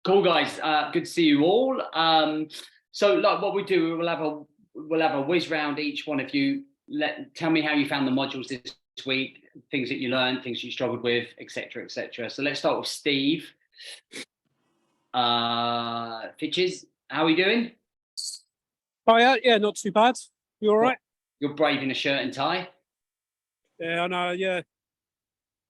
Cool, guys. Good to see you all. So, like, what we do, we'll have a whiz round each one of you. Tell me how you found the modules this week, things that you learned, things you struggled with, etc., etc. So let's start with Steve. Fitches, how are we doing? Oh yeah, not too bad. You all right? You're brave in a shirt and tie. Yeah, I know. Yeah,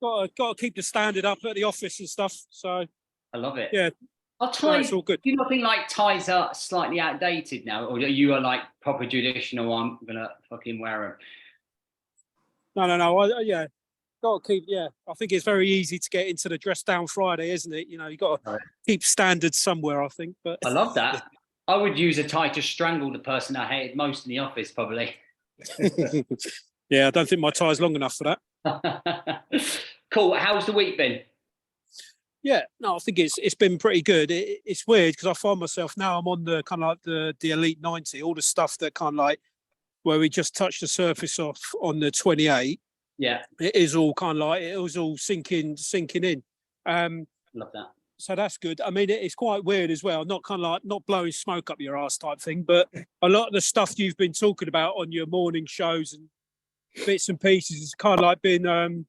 got to keep the standard up at the office and stuff. So I love it. yeah, Are ties? it's all good. Do you not think like ties are slightly outdated now, or you are like proper traditional? I'm gonna fucking wear them. No. Yeah, got to keep. Yeah, I think it's very easy to get into the dress down Friday, isn't it? You know, you got to keep standards somewhere. I think. But I love that. I would use a tie to strangle the person I hated most in the office, probably. Yeah, I don't think my tie's long enough for that. Cool. How's the week been? Yeah, no, I think it's been pretty good. It's weird because I find myself now I'm on the kind of like the E90, all the stuff that kind of like where we just touched the surface off on the 28. Yeah, it is all kind of like it was all sinking in. Love that. So that's good. I mean, it's quite weird as well. Not kind of like not blowing smoke up your ass type thing, but a lot of the stuff you've been talking about on your morning shows and bits and pieces has kind of like been kind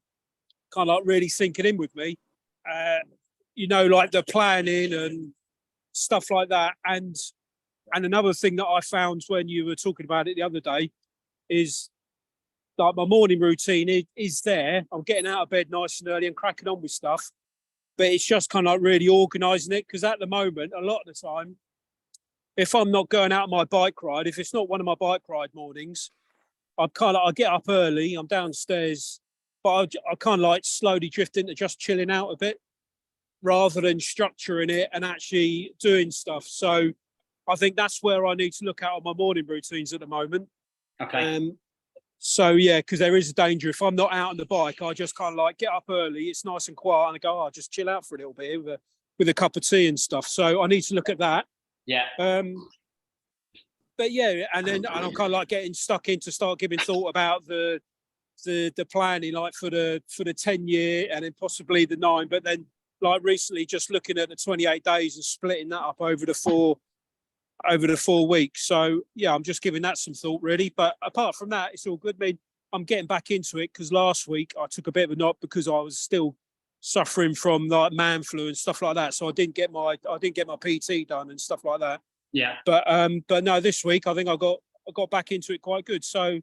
of like really sinking in with me. You know, like the planning and stuff like that. And another thing that I found when you were talking about it the other day is like my morning routine is there. I'm getting out of bed nice and early and cracking on with stuff. But it's just kind of like really organising it because at the moment, a lot of the time, if I'm not going out on my bike ride, if it's not one of my bike ride mornings, I get up early, I'm downstairs, but I kind of like slowly drift into just chilling out a bit rather than structuring it and actually doing stuff. So I think that's where I need to look at on my morning routines at the moment. Okay. So yeah, because there is a danger if I'm not out on the bike, I just kind of like get up early. It's nice and quiet, and I go, I'll just chill out for a little bit with a cup of tea and stuff. So I need to look at that. Yeah. But yeah, and I'm kind of like getting stuck in to start giving thought about the planning, like for the 10-year and then possibly the 9. But then like recently, just looking at the 28 days and splitting that up over the 4 weeks. So yeah, I'm just giving that some thought really. But apart from that, it's all good. I mean, I'm getting back into it because last week I took a bit of a knock because I was still suffering from like man flu and stuff like that. So I didn't get my PT done and stuff like that. Yeah. But no, this week I think I got back into it quite good. So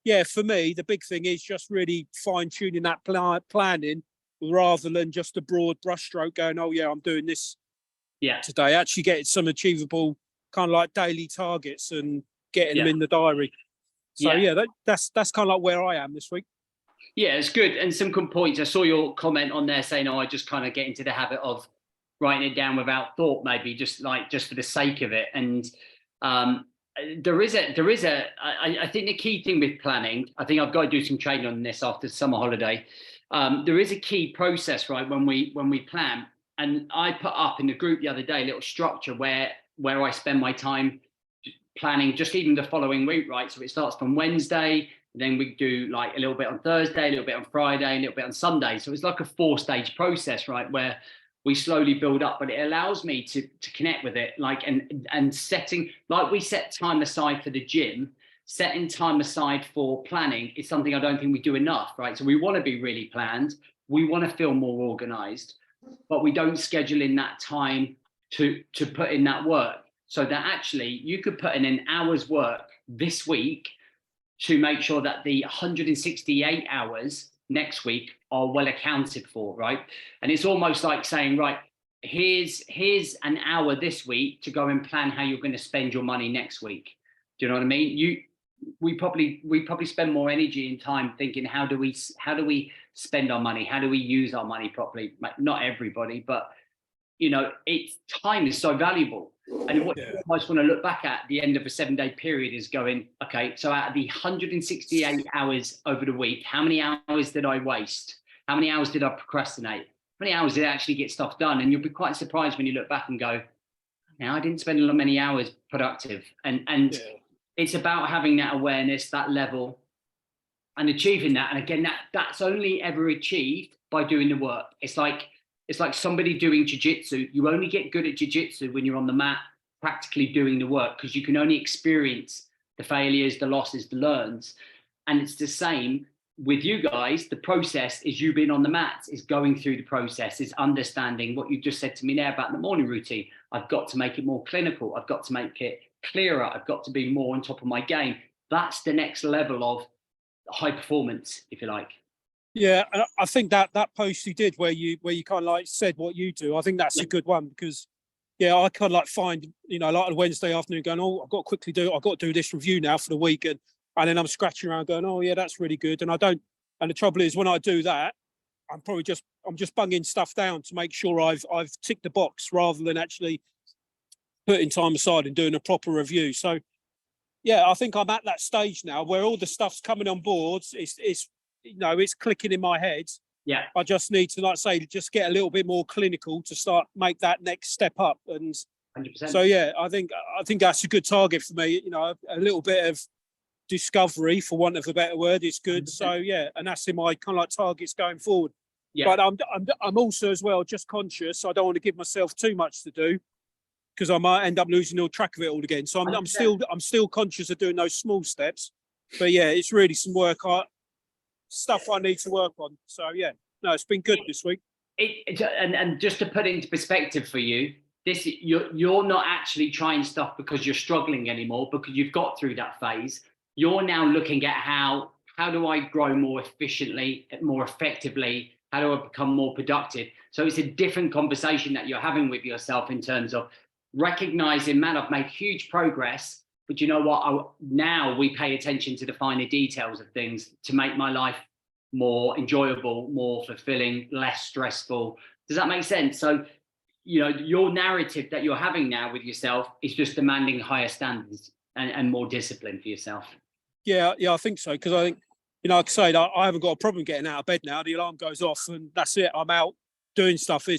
yeah, for me, the big thing is just really fine tuning that planning rather than just a broad brushstroke going, oh yeah, I'm doing this today. Actually getting some achievable kind of like daily targets and getting them in the diary. So that's kind of like where I am this week. Yeah, it's good. And some good points. I saw your comment on there saying, I just kind of get into the habit of writing it down without thought, maybe just for the sake of it. And I think the key thing with planning, I think I've got to do some training on this after summer holiday. There is a key process, right? When we plan, and I put up in the group the other day, a little structure where I spend my time planning just even the following week, right? So it starts from Wednesday, then we do like a little bit on Thursday, a little bit on Friday, a little bit on Sunday. So it's like a 4-stage process, right? Where we slowly build up, but it allows me to connect with it, like and setting, like we set time aside for the gym, setting time aside for planning is something I don't think we do enough, right? So we want to be really planned, we want to feel more organized, but we don't schedule in that time to put in that work. So that actually you could put in an hour's work this week to make sure that the 168 hours next week are well accounted for, right? And it's almost like saying, right, here's an hour this week to go and plan how you're going to spend your money next week. Do you know what I mean? We probably spend more energy and time thinking, how do we spend our money? How do we use our money properly? Not everybody, but you know, time is so valuable. And what you almost want to look back at the end of a 7-day period is going, okay, so out of the 168 hours over the week, how many hours did I waste? How many hours did I procrastinate? How many hours did I actually get stuff done? And you'll be quite surprised when you look back and go, now I didn't spend many hours productive. And it's about having that awareness, that level, and achieving that. And again, that's only ever achieved by doing the work. It's like It's like somebody doing jiu-jitsu. You only get good at jiu-jitsu when you're on the mat practically doing the work, because you can only experience the failures, the losses, the learns. And it's the same with you guys. The process is you being on the mats, is going through the process, is understanding what you just said to me there about the morning routine. I've got to make it more clinical. I've got to make it clearer. I've got to be more on top of my game. That's the next level of high performance, if you like. Yeah, and I think that post you did where you kind of like said what you do, I think that's a good one, because I kind of like find, like on Wednesday afternoon going, oh, I've got to do this review now for the week, and then I'm scratching around going, oh yeah, that's really good. And the trouble is when I do that, I'm just bunging stuff down to make sure I've ticked the box rather than actually putting time aside and doing a proper review. So yeah, I think I'm at that stage now where all the stuff's coming on board. It's clicking in my head. Yeah. I just need to, like say, just get a little bit more clinical to start make that next step up. And 100%. so yeah, I think that's a good target for me. A little bit of discovery, for want of a better word, is good. 100%. So yeah, and that's in my kind of like targets going forward. Yeah. But I'm also as well just conscious. I don't want to give myself too much to do, because I might end up losing all track of it all again. So I'm still conscious of doing those small steps. But yeah, it's really some stuff I need to work on. So yeah, no, it's been good this week. And just to put it into perspective for you, you're not actually trying stuff because you're struggling anymore, because you've got through that phase. You're now looking at how do I grow more efficiently, more effectively? How do I become more productive? So it's a different conversation that you're having with yourself in terms of recognizing, man, I've made huge progress, but you know what? Now we pay attention to the finer details of things to make my life more enjoyable, more fulfilling, less stressful. Does that make sense? So, your narrative that you're having now with yourself is just demanding higher standards and more discipline for yourself. Yeah, I think so. Because I think, like I say, I haven't got a problem getting out of bed now. The alarm goes off and that's it. I'm out doing stuff. I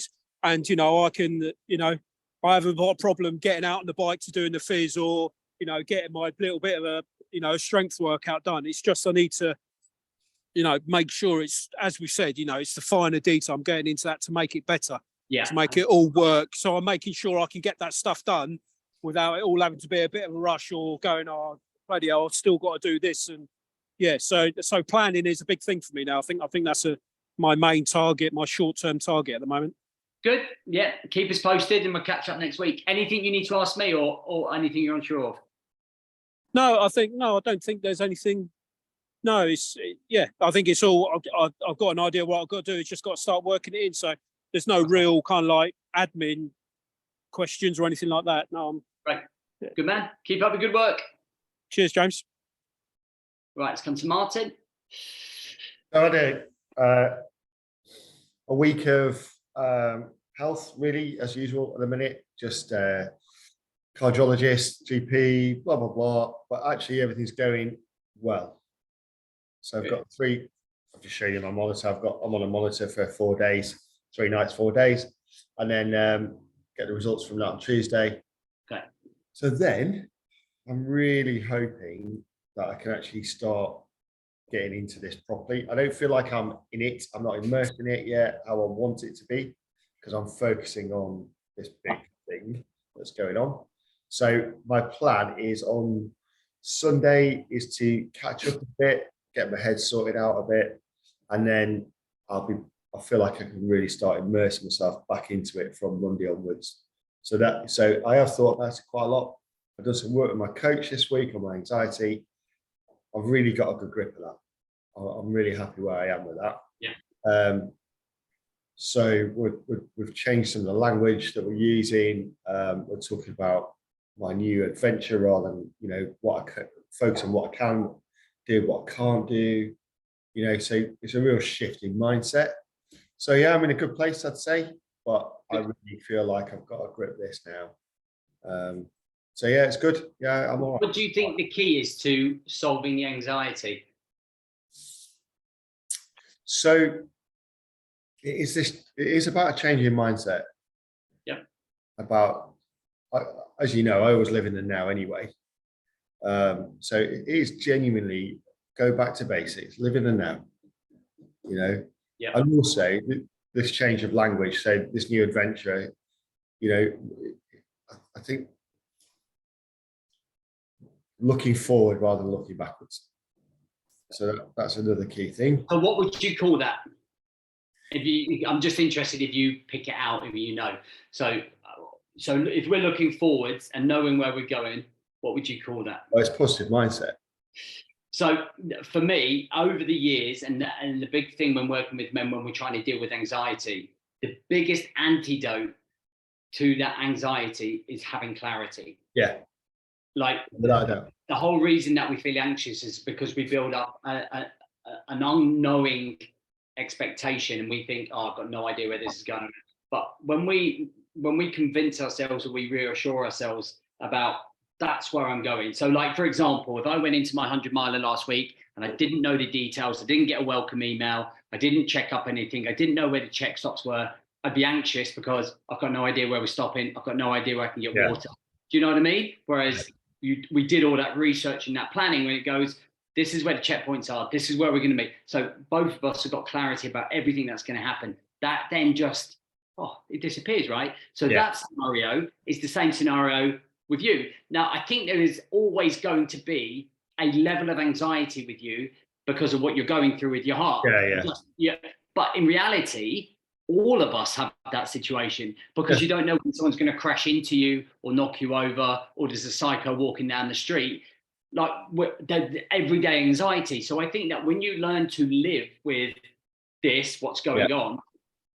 can, I haven't got a problem getting out on the bike to doing the fizz, or, getting my little bit of a strength workout done. It's just I need to, make sure it's, as we said, it's the finer detail. I'm getting into that to make it better, to make it all work. So I'm making sure I can get that stuff done without it all having to be a bit of a rush or going, oh, bloody hell, I've still got to do this. And yeah, so planning is a big thing for me now. I think that's my main target, my short-term target at the moment. Good. Yeah, keep us posted and we'll catch up next week. Anything you need to ask me or anything you're unsure of? No, I don't think there's anything. No, I think it's all, I've got an idea what I've got to do. It's just got to start working it in. So there's no real kind of like admin questions or anything like that. No, right. Yeah. Good man. Keep up the good work. Cheers, James. Right, let's come to Martin. A week of health, really, as usual at the minute. Just cardiologist, GP, blah, blah, blah. But actually, everything's going well. So I've got I'll just show you my monitor. I'm on a monitor for 4 days, 3 nights, 4 days. And then get the results from that on Tuesday. Okay. So then I'm really hoping that I can actually start getting into this properly. I don't feel like I'm in it. I'm not immersed in it yet, how I want it to be, because I'm focusing on this big thing that's going on. So my plan is on Sunday is to catch up a bit, get my head sorted out a bit, and then I feel like I can really start immersing myself back into it from Monday onwards. So I have thought about it quite a lot. I've done some work with my coach this week on my anxiety. I've really got a good grip of that. I'm really happy where I am with that. Yeah. So we've changed some of the language that we're using. We're talking about my new adventure rather than, focus on what I can do, what I can't do, so it's a real shift in mindset. So yeah, I'm in a good place, I'd say, but I really feel like I've got to grip this now. So yeah, it's good. Yeah, I'm all right. What do you think the key is to solving the anxiety? So it is about a change in mindset. Yeah. As you know, I always live in the now anyway. So it is genuinely go back to basics, live in the now, Yeah. And also this change of language, so this new adventure, you know, I think looking forward rather than looking backwards. So that's another key thing. So what would you call that? I'm just interested if you pick it out, if you know. So if we're looking forwards and knowing where we're going, what would you call that? Well, it's positive mindset. So for me, over the years, and the big thing when working with men, when we're trying to deal with anxiety, the biggest antidote to that anxiety is having clarity. Yeah. Like Without a doubt. The whole reason that we feel anxious is because we build up an unknowing expectation, and we think, oh, I've got no idea where this is going. But when we convince ourselves, or we reassure ourselves about that's where I'm going. So like, for example, if I went into my 100 miler last week and I didn't know the details, I didn't get a welcome email, I didn't check up anything, I didn't know where the check stops were, I'd be anxious because I've got no idea where we're stopping. I've got no idea where I can get water. Do you know what I mean? Whereas we did all that research and that planning when it goes, this is where the checkpoints are, this is where we're going to be. So both of us have got clarity about everything that's going to happen. That then just, it disappears, right? So that scenario is the same scenario with you. Now, I think there is always going to be a level of anxiety with you because of what you're going through with your heart. But in reality, all of us have that situation because you don't know when someone's going to crash into you or knock you over, or there's a psycho walking down the street. Like the everyday anxiety. So I think that when you learn to live with this, what's going on,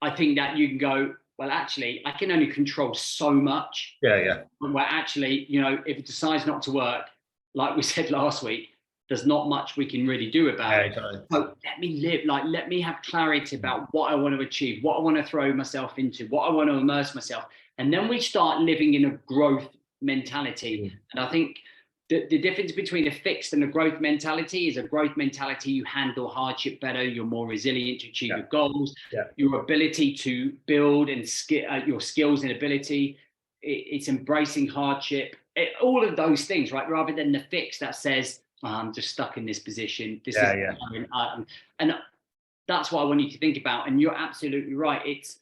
I think that you can go, well, actually, I can only control so much. Where actually, you know, if it decides not to work, like we said last week, there's not much we can really do about it. So let me live, like, let me have clarity about what I want to achieve, what I want to throw myself into, what I want to immerse myself. And then we start living in a growth mentality. And I think the difference between a fixed and a growth mentality is a growth mentality, you handle hardship better, you're more resilient to achieve your goals, your ability to build and your skills and ability, it's embracing hardship, all of those things, right? Rather than the fix that says, I'm just stuck in this position. And that's what I want you to think about. And you're absolutely right. It's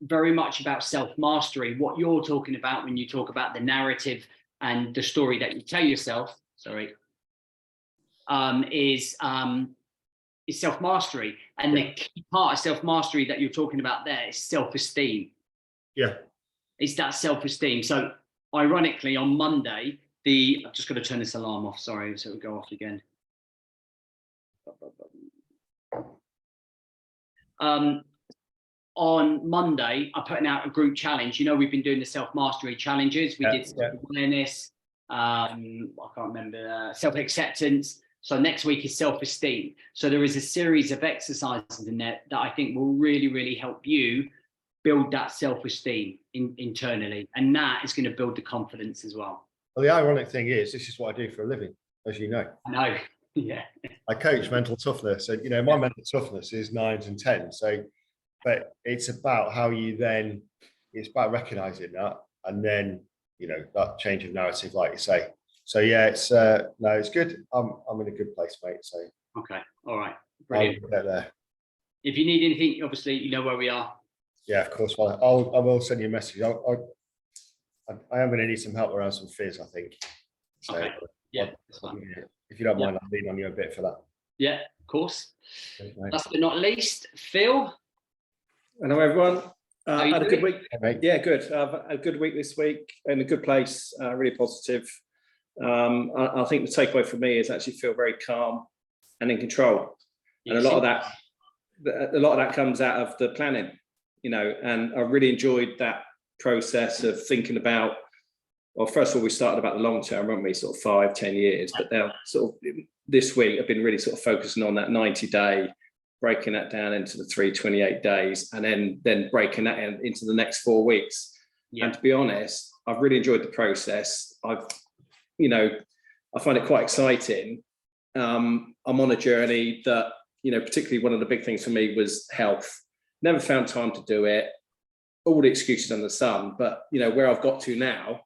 very much about self-mastery. What you're talking about when you talk about the narrative and the story that you tell yourself, is self-mastery. And the key part of self-mastery that you're talking about there is self-esteem. It's that self-esteem. So ironically, on Monday, I've just got to turn this alarm off, sorry, so it'll go off again. On Monday, I'm putting out a group challenge. You know, we've been doing the self-mastery challenges. We did self-awareness, I can't remember, self-acceptance. So next week is self-esteem. So there is a series of exercises in there that I think will really, really help you build that self-esteem internally. And that is going to build the confidence as well. Well, the ironic thing is, this is what I do for a living, as you know. I know, I coach mental toughness. And, you know, my mental toughness is 9s and 10s. So, but it's about how you then, it's about recognizing that. And then, you know, that change of narrative, like you say. So, yeah, it's, no, it's good. I'm in a good place, mate. So. Okay. All right. Brilliant. I'll get there. If you need anything, obviously, you know where we are. Yeah, of course. Well, I will send you a message. I am going to need some help around some fears, I think. So, okay. That's fine. If you don't mind, I'll lean on you a bit for that. Yeah, of course. Okay, last but not least, Phil. Hello, everyone. Had a good week. Hey, yeah, good. A good week this week, in a good place. Really positive. I think the takeaway for me is actually feel very calm and in control. And a lot of that comes out of the planning, you know. And I really enjoyed that process of thinking about, well, first of all, we started about the long term, weren't we, sort of 5-10 years, but now sort of this week I've been really sort of focusing on that 90-day, breaking that down into the 328 days, and then breaking that into the next 4 weeks. And to be honest, I've really enjoyed the process. I find it quite exciting. I'm on a journey that, you know, particularly one of the big things for me was health. Never found time to do it. All the excuses under the sun, but you know where I've got to now,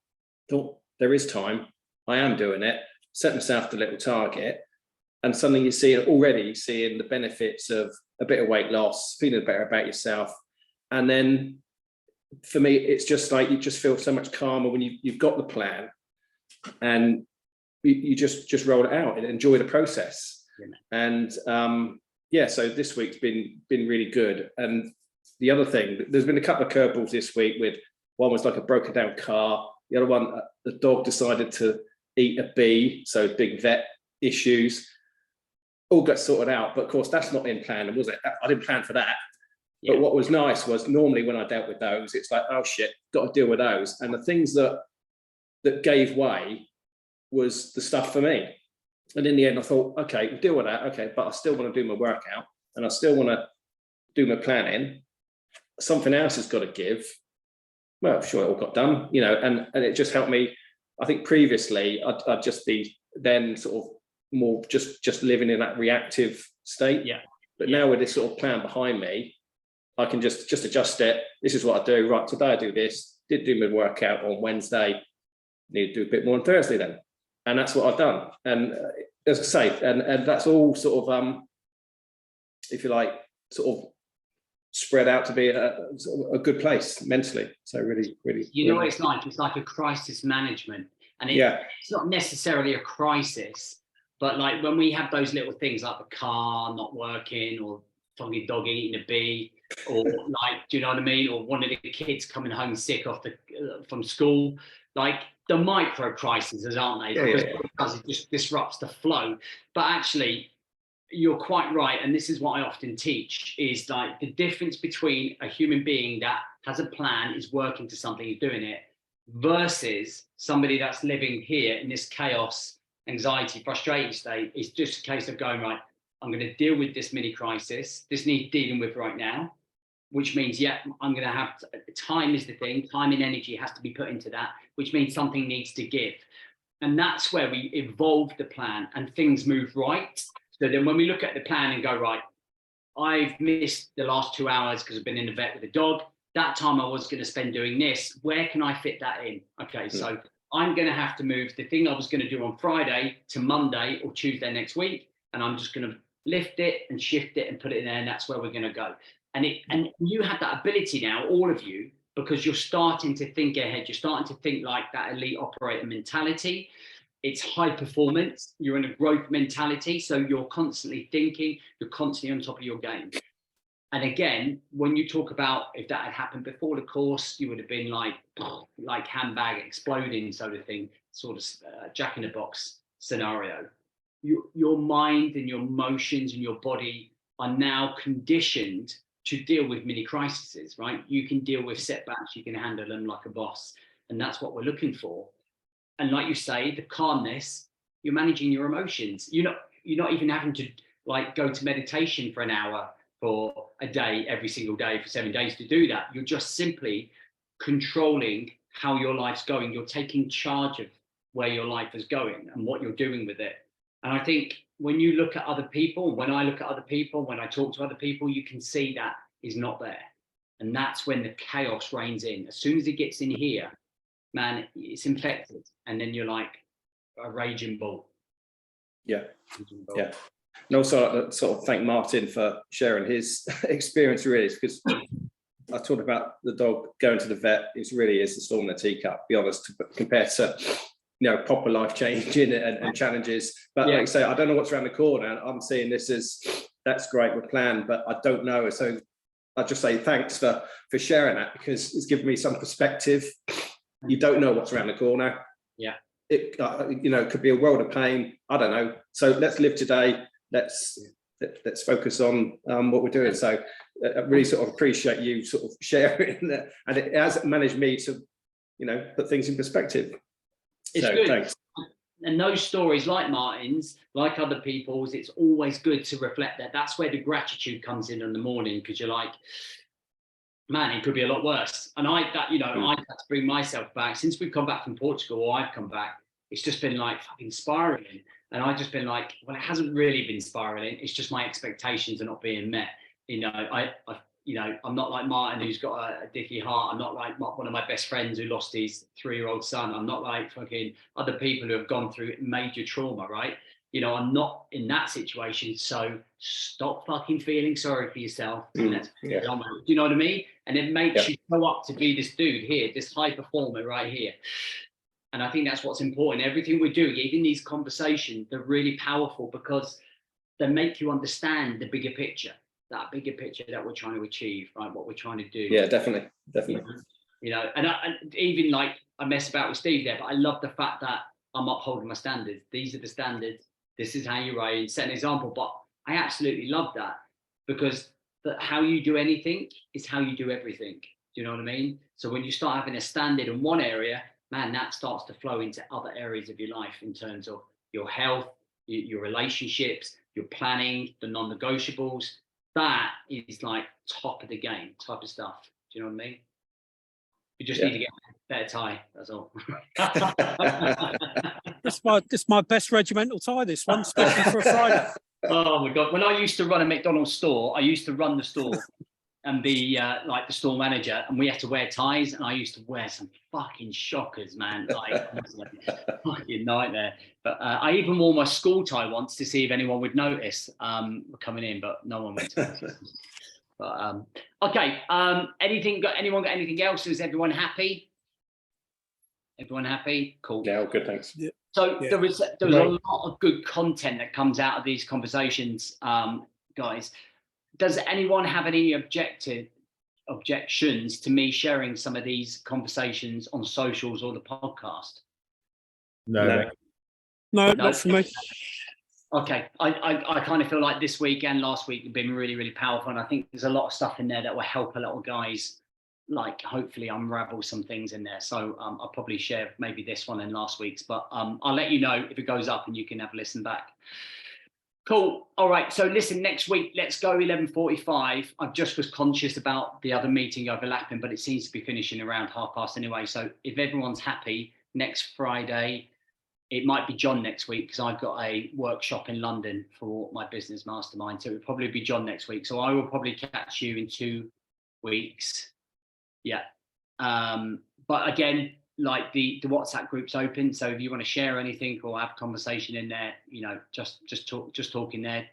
thought there is time. I am doing it. Set myself the little target, and suddenly you're already seeing the benefits of a bit of weight loss, feeling better about yourself, And then for me, it's just like you just feel so much calmer when you've got the plan, and you just roll it out and enjoy the process. And so this week's been really good. And the other thing, there's been a couple of curveballs this week. With one was like a broken down car. The other one, the dog decided to eat a bee, so big vet issues. All got sorted out, but of course that's not in plan, was it? I didn't plan for that. But what was nice was normally when I dealt with those, it's like, oh shit, got to deal with those. And the things that gave way was the stuff for me. And in the end, I thought, okay, we'll deal with that. Okay, but I still want to do my workout, and I still want to do my planning. Something else has got to give. Well, sure, it all got done, and it just helped me. I think previously I'd just be then sort of more just living in that reactive state. But now with this sort of plan behind me, I can just adjust it. This is what I do. Right, today I do this. Did do my workout on Wednesday. Need to do a bit more on Thursday then. And that's what I've done. And as I say, and that's all sort of, if you like, sort of spread out to be a good place mentally. So really. What it's like? It's like a crisis management. And it's not necessarily a crisis, but like when we have those little things like the car not working, or fucking dog eating a bee, or like, do you know what I mean? Or one of the kids coming home sick from school, like the micro crises, aren't they? Because it just disrupts the flow. But actually, you're quite right. And this is what I often teach, is like the difference between a human being that has a plan, is working to something, is doing it, versus somebody that's living here in this chaos, anxiety, frustrated state. Is just a case of going, right, I'm going to deal with this mini crisis. This needs dealing with right now, which means, I'm going to have time is the thing. Time and energy has to be put into that, which means something needs to give. And that's where we evolve the plan and things move right. So then when we look at the plan and go, right, I've missed the last 2 hours because I've been in the vet with a dog. That time I was going to spend doing this. Where can I fit that in? Okay, so I'm going to have to move the thing I was going to do on Friday to Monday or Tuesday next week. And I'm just going to lift it and shift it and put it in there. And that's where we're going to go. And you have that ability now, all of you, because you're starting to think ahead. You're starting to think like that elite operator mentality. It's high performance. You're in a growth mentality. So you're constantly thinking, you're constantly on top of your game. And again, when you talk about if that had happened before the course, you would have been like handbag exploding sort of thing, sort of Jack in the Box scenario. Your mind and your emotions and your body are now conditioned to deal with mini crises, right? You can deal with setbacks, you can handle them like a boss. And that's what we're looking for. And like you say, the calmness, you're managing your emotions. You're not even having to like go to meditation for an hour for a day, every single day for 7 days to do that. You're just simply controlling how your life's going. You're taking charge of where your life is going and what you're doing with it. And I think when you look at other people, when I look at other people, when I talk to other people, you can see that is not there. And that's when the chaos reigns in. As soon as it gets in here, man, it's infected. And then you're like a raging bull. Yeah. And also, I sort of thank Martin for sharing his experience, really, because I talked about the dog going to the vet. It really is the storm in the teacup, to be honest, compared to proper life changing and challenges. But like I say, I don't know what's around the corner. And I'm seeing this as that's great with plan, but I don't know. So I just say thanks for sharing that, because it's given me some perspective. You don't know what's around the corner. Yeah. It it could be a world of pain. I don't know. So let's live today. Let's focus on what we're doing. So I really sort of appreciate you sort of sharing that, and it has managed me to, put things in perspective. It's so, good. Thanks. And those stories, like Martin's, like other people's, it's always good to reflect that. That's where the gratitude comes in the morning, because you're like, man, it could be a lot worse. And I had to bring myself back since we've come back from Portugal, or I've come back. It's just been like fucking spiraling. And I've just been like, well, it hasn't really been spiraling. It's just my expectations are not being met. I'm not like Martin, who's got a dicky heart. I'm not like one of my best friends who lost his 3-year-old son. I'm not like fucking other people who have gone through major trauma, right? you know, I'm not in that situation. So stop fucking feeling sorry for yourself. And let's get on with it. Do you know what I mean? And it makes you go up to be this dude here, this high performer right here. And I think that's what's important. Everything we're doing, even these conversations, they're really powerful because they make you understand the bigger picture, that bigger picture that we're trying to achieve, right? What we're trying to do. Yeah, definitely. You know, and even like I mess about with Steve there, but I love the fact that I'm upholding my standards. These are the standards. This is how you write and set an example. But I absolutely love that because how you do anything is how you do everything. Do you know what I mean? So when you start having a standard in one area, man, that starts to flow into other areas of your life in terms of your health, your relationships, your planning, the non-negotiables. That is like top of the game type of stuff. Do you know what I mean? You just need to get a better tie. That's all. It's my best regimental tie. This one, especially for a Friday. Oh my God! When I used to run a McDonald's store, I used to run the store and be like the store manager, and we had to wear ties, and I used to wear some fucking shockers, man. Like fucking nightmare. But I even wore my school tie once to see if anyone would notice coming in, but no one went to notice. But okay. Anyone got anything else? Is everyone happy? Everyone happy? Cool. Yeah, good, thanks. Yeah. So there was a lot of good content that comes out of these conversations, guys. Does anyone have any objections to me sharing some of these conversations on socials or the podcast? No. Not for me. Okay, I kind of feel like this week and last week have been really, really powerful, and I think there's a lot of stuff in there that will help a lot of guys, like hopefully unravel some things in there. So I'll probably share maybe this one and last week's, but I'll let you know if it goes up and you can have a listen back. Cool. All right. So listen, next week, let's go 11:45. I just was conscious about the other meeting overlapping, but it seems to be finishing around 1:30 anyway. So if everyone's happy, next Friday, it might be John next week because I've got a workshop in London for my business mastermind. So it will probably be John next week. So I will probably catch you in 2 weeks. Yeah. But again, like the WhatsApp group's open. So if you want to share anything or have a conversation in there, you know, just talk in there.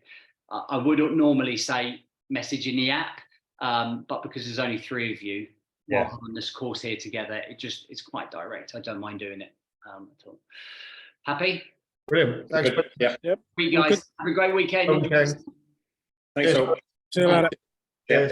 I wouldn't normally say message in the app, but because there's only 3 of you on this course here together, it's quite direct. I don't mind doing it at all. Happy? Brilliant. Thanks. Yeah. Yep. You guys have a great weekend. Okay. Thanks all. See you later. Cheers.